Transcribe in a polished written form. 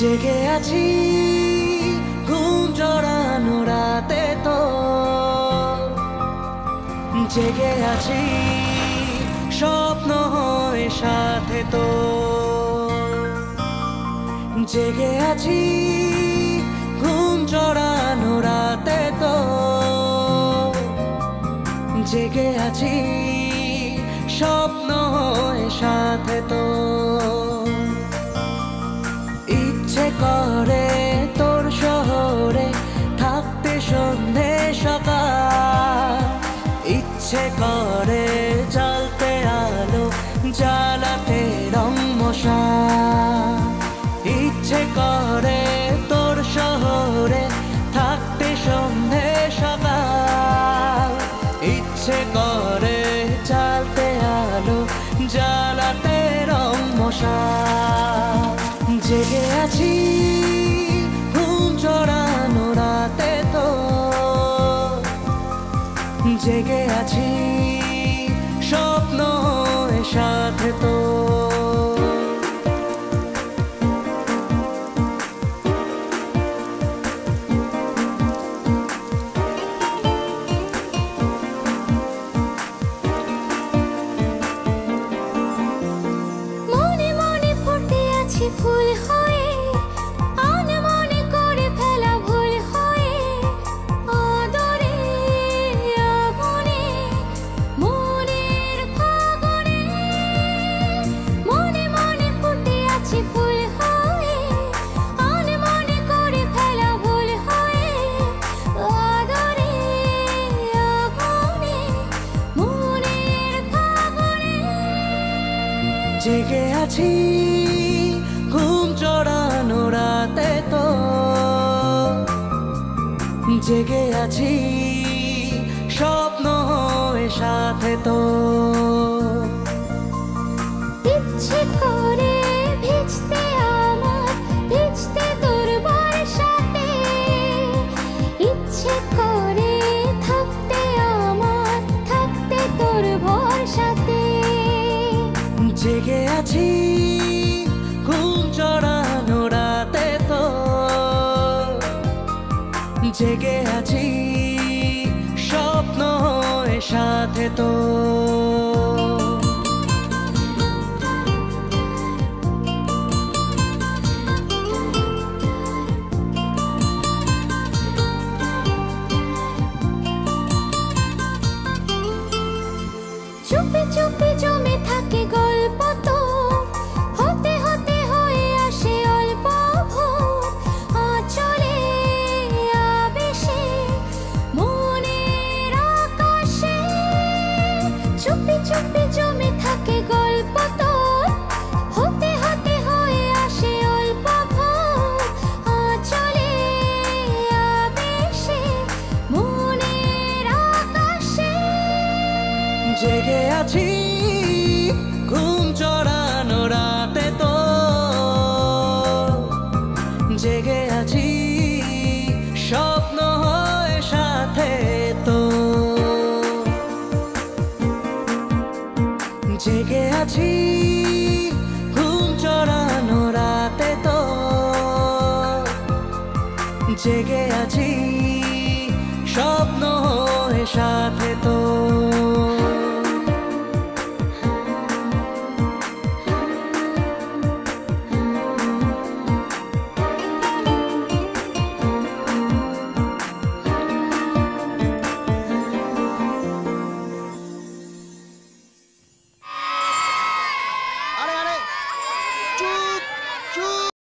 জেগে আছি ঘুম জড়ানো রাতে তো, জেগে আছি স্বপ্ন হয়ে সাথে তো, জেগে আছি ঘুম জড়ানো রাতে তো, জেগে আছি স্বপ্ন হয়ে সাথে তো। ইচ্ছে করে তোর শহরে থাকতে সন্ধে সকাল, ইচ্ছে করে জ্বালতে আলো জ্বালাতে রং মশাল, ইচ্ছে করে তোর শহরে থাকতে সন্ধে সকাল, ইচ্ছে করে জ্বালতে আলো জ্বালাতে রং মশাল। জেগে আছি ঘুম জড়ানো রাতে তো, জেগে আছি স্বপ্ন হয়ে সাথে তো। ফুল হয়ে আনমনে করে ফেলা ভুল হয়ে, আদরে আগুনে মনের ফাগুনে, মনে মনে ফুটে আছি ফুল হয়ে আনমনে করে ফেলা ভুল হয়ে, আদরে আগুনে মনের ফাগুনে। জেগে আছি ঘুম জড়ানো রাতে তো, জেগে আছি স্বপ্ন হয়ে সাথে তো। ইচ্ছে করে ভিজতে আমার ভিজতে তোর বর্ষাতে, ইচ্ছে করে থাকতে আমার থাকতে তোর ভরসাতে। জেগে আছি ঘুম জড়ানো রাতে তো, জেগে আছি স্বপ্ন হয়ে সাথে তো। চুপি চুপি জমে থাকে গল্প তো, হতে হতে হয়ে আসে অল্প ভোর, আঁচলে আবেশে মনের আকাশে। চুপি চুপি জমে থাকে গল্প তো, হতে হতে হয়ে আসে অল্প ভোর, আঁচলে আবেশে মনের আকাশে। জেগে আছি ঘুম জড়ানো রাতে তো, জেগে আছি স্বপ্ন হয়ে সাথে তো, জেগে আছি ঘুম জড়ানো রাতে তো, জেগে আছি স্বপ্ন হয়ে সাথে তো।